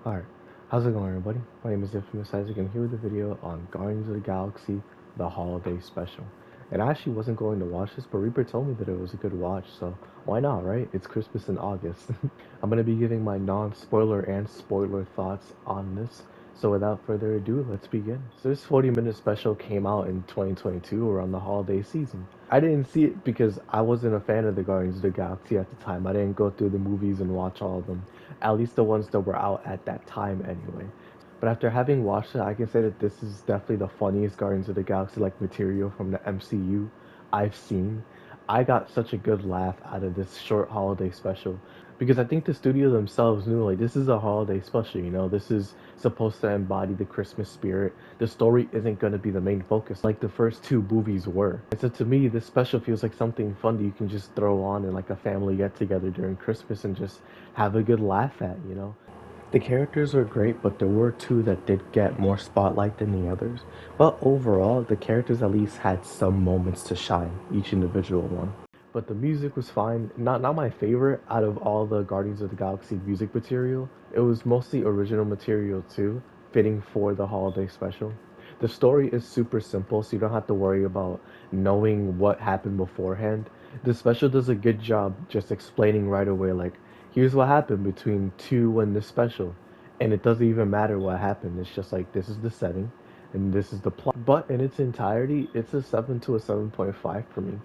Alright, how's it going everybody? My name is Infamous Isaac and here with a video on Guardians of the Galaxy, the Holiday Special. And I actually wasn't going to watch this, but Reaper told me that it was a good watch, so why not, right? It's Christmas in August. I'm going to be giving my non-spoiler and spoiler thoughts on this. So without further ado, let's begin. So this 40-minute special came out in 2022 around the holiday season. I didn't see it because I wasn't a fan of the Guardians of the Galaxy at the time. I didn't go through the movies and watch all of them, at least the ones that were out at that time anyway. But after having watched it, I can say that this is definitely the funniest Guardians of the Galaxy like material from the MCU I've seen. I got such a good laugh out of this short holiday special because I think the studio themselves knew like this is a holiday special, this is supposed to embody the Christmas spirit. The story isn't going to be the main focus like the first two movies were. And so to me, this special feels like something fun that you can just throw on in like a family get together during Christmas and just have a good laugh at. The characters were great, but there were two that did get more spotlight than the others. But overall, the characters at least had some moments to shine, each individual one. But the music was fine. Not my favorite out of all the Guardians of the Galaxy music material. It was mostly original material too, fitting for the holiday special. The story is super simple, so you don't have to worry about knowing what happened beforehand. The special does a good job just explaining right away, like, here's what happened between two and this special. And it doesn't even matter what happened. It's just like, this is the setting and this is the plot. But in its entirety, it's a 7 to a 7.5 for me.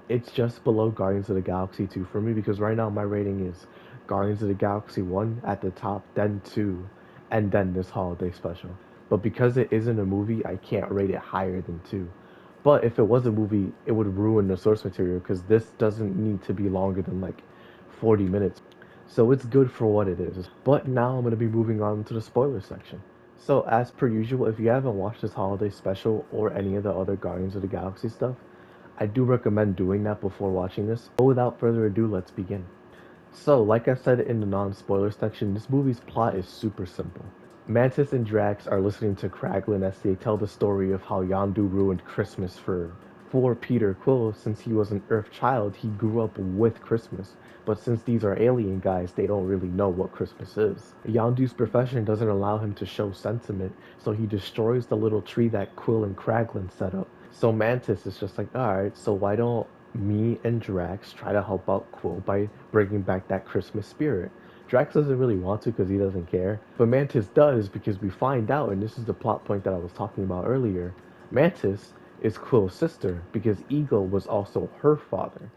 It's just below Guardians of the Galaxy 2 for me because right now my rating is Guardians of the Galaxy 1 at the top, then 2, and then this holiday special. But because it isn't a movie, I can't rate it higher than 2. But if it was a movie, it would ruin the source material because this doesn't need to be longer than like 40 minutes. So it's good for what it is. But now I'm going to be moving on to the spoiler section. So as per usual, if you haven't watched this holiday special or any of the other Guardians of the Galaxy stuff, I do recommend doing that before watching this. But without further ado, let's begin. So, like I said in the non-spoiler section, this movie's plot is super simple. Mantis and Drax are listening to Kraglin as they tell the story of how Yondu ruined Christmas for Peter Quill. Since he was an Earth child, he grew up with Christmas. But since these are alien guys, they don't really know what Christmas is. Yondu's profession doesn't allow him to show sentiment, so he destroys the little tree that Quill and Kraglin set up. So Mantis is just like, alright, so why don't me and Drax try to help out Quill by bringing back that Christmas spirit? Drax doesn't really want to because he doesn't care, but Mantis does because we find out, and this is the plot point that I was talking about earlier, Mantis is Quill's sister because Ego was also her father.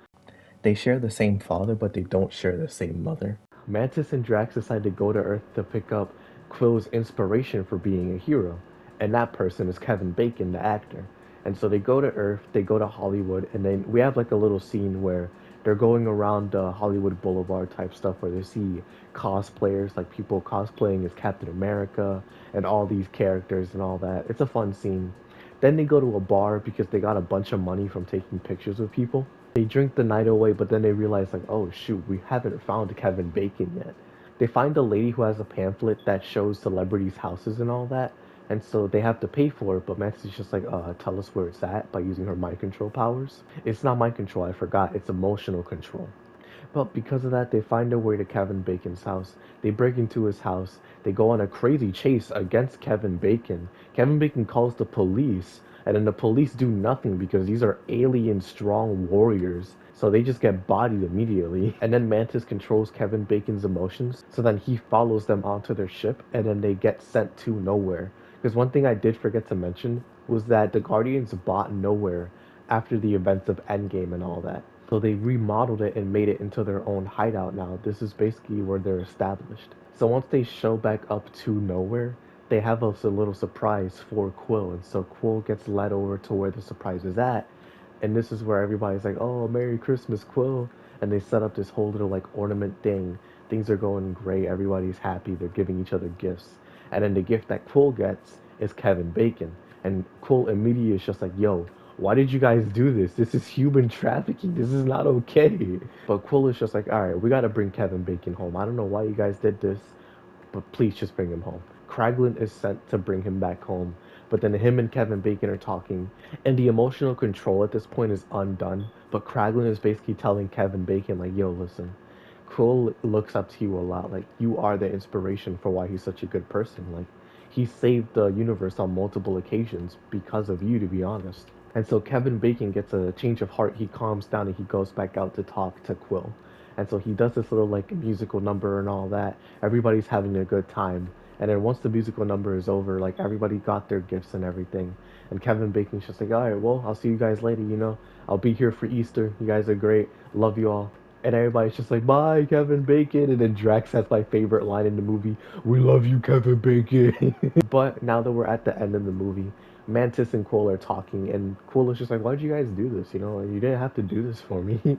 They share the same father, but they don't share the same mother. Mantis and Drax decide to go to Earth to pick up Quill's inspiration for being a hero, and that person is Kevin Bacon, the actor. And so they go to Earth, they go to Hollywood, and then we have like a little scene where they're going around Hollywood Boulevard type stuff where they see cosplayers, like people cosplaying as Captain America and all these characters and all that. It's a fun scene. Then they go to a bar because they got a bunch of money from taking pictures with people. They drink the night away, but then they realize, like, oh shoot, we haven't found Kevin Bacon yet. They find a lady who has a pamphlet that shows celebrities' houses and all that, and so they have to pay for it, but Max is just like, tell us where it's at by using her mind control powers. It's not mind control, I forgot, it's emotional control. But because of that, they find their way to Kevin Bacon's house. They break into his house. They go on a crazy chase against Kevin Bacon. Kevin Bacon calls the police, and then the police do nothing because these are alien strong warriors. So they just get bodied immediately. And then Mantis controls Kevin Bacon's emotions. So then he follows them onto their ship, and then they get sent to nowhere. Because one thing I did forget to mention was that the Guardians bought nowhere after the events of Endgame and all that. So they remodeled it and made it into their own hideout now. This is basically where they're established. So once they show back up to nowhere, they have a little surprise for Quill. And so Quill gets led over to where the surprise is at. And this is where everybody's like, oh, Merry Christmas, Quill. And they set up this whole little like ornament thing. Things are going great. Everybody's happy. They're giving each other gifts. And then the gift that Quill gets is Kevin Bacon. And Quill immediately is just like, yo, why did you guys do this? This is human trafficking. This is not okay. But Quill is just like, all right, we got to bring Kevin Bacon home. I don't know why you guys did this, but please just bring him home. Kraglin is sent to bring him back home, but then him and Kevin Bacon are talking, and the emotional control at this point is undone. But Kraglin is basically telling Kevin Bacon, like, yo, listen, Quill looks up to you a lot. Like, you are the inspiration for why he's such a good person. Like, he saved the universe on multiple occasions because of you, to be honest. And so Kevin Bacon gets a change of heart. He calms down and he goes back out to talk to Quill. And so he does this little like musical number and all that. Everybody's having a good time. And then once the musical number is over, like everybody got their gifts and everything. And Kevin Bacon's just like, all right, well, I'll see you guys later. I'll be here for Easter. You guys are great. Love you all. And everybody's just like, bye, Kevin Bacon. And then Drax has my favorite line in the movie, we love you, Kevin Bacon. But now that we're at the end of the movie, Mantis and Quill are talking, and Quill is just like, why'd you guys do this? You didn't have to do this for me.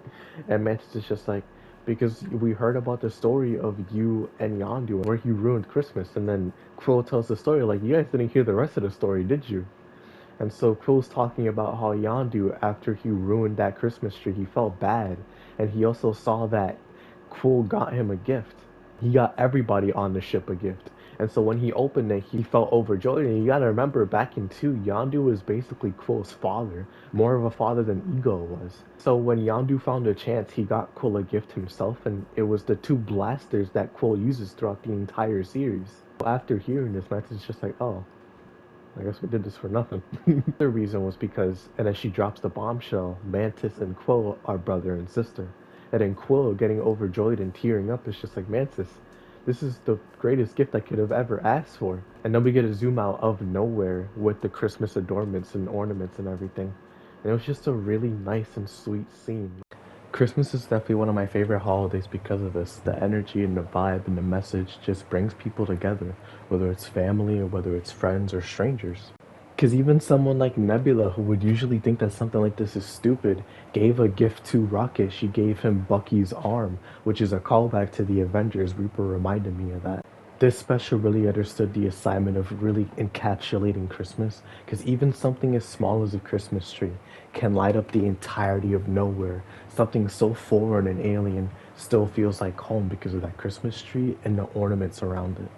And Mantis is just like, because we heard about the story of you and Yondu, where you ruined Christmas. And then Quill tells the story, like, you guys didn't hear the rest of the story, did you? And so Quill's talking about how Yondu, after he ruined that Christmas tree, he felt bad. And he also saw that Quill got him a gift. He got everybody on the ship a gift. And so when he opened it, he felt overjoyed. And you gotta remember, back in 2, Yondu was basically Quill's father. More of a father than Ego was. So when Yondu found a chance, he got Quill a gift himself. And it was the 2 blasters that Quill uses throughout the entire series. After hearing this, Max is just like, oh, I guess we did this for nothing. The reason was because, and as she drops the bombshell, Mantis and Quill are brother and sister. And then Quill, getting overjoyed and tearing up, is just like, Mantis, this is the greatest gift I could have ever asked for. And then we get a zoom out of nowhere with the Christmas adornments and ornaments and everything. And it was just a really nice and sweet scene. Christmas is definitely one of my favorite holidays because of this. The energy and the vibe and the message just brings people together, whether it's family or whether it's friends or strangers. Because even someone like Nebula, who would usually think that something like this is stupid, gave a gift to Rocket. She gave him Bucky's arm, which is a callback to the Avengers. Reaper reminded me of that. This special really understood the assignment of really encapsulating Christmas, because even something as small as a Christmas tree can light up the entirety of nowhere. Something so foreign and alien still feels like home because of that Christmas tree and the ornaments around it.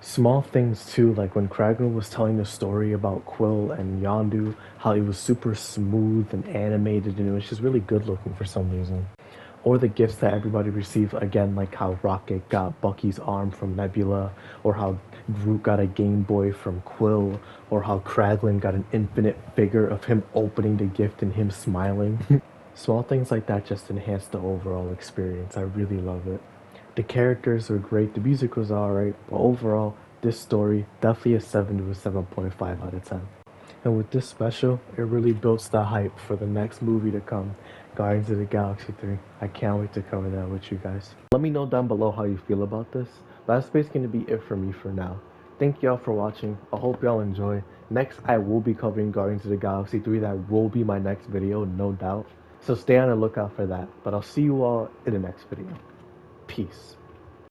Small things too, like when Kraglin was telling the story about Quill and Yondu, how he was super smooth and animated and it was just really good looking for some reason. Or the gifts that everybody received, again, like how Rocket got Bucky's arm from Nebula, or how Groot got a Game Boy from Quill, or how Kraglin got an infinite figure of him opening the gift and him smiling. Small things like that just enhance the overall experience. I really love it. The characters were great, the music was alright, but overall, this story definitely a 7 to a 7.5 out of 10. And with this special, it really builds the hype for the next movie to come, Guardians of the Galaxy 3. I can't wait to cover that with you guys. Let me know down below how you feel about this. But that's basically going to be it for me for now. Thank y'all for watching. I hope y'all enjoy. Next, I will be covering Guardians of the Galaxy 3. That will be my next video, no doubt. So stay on the lookout for that. But I'll see you all in the next video. Peace.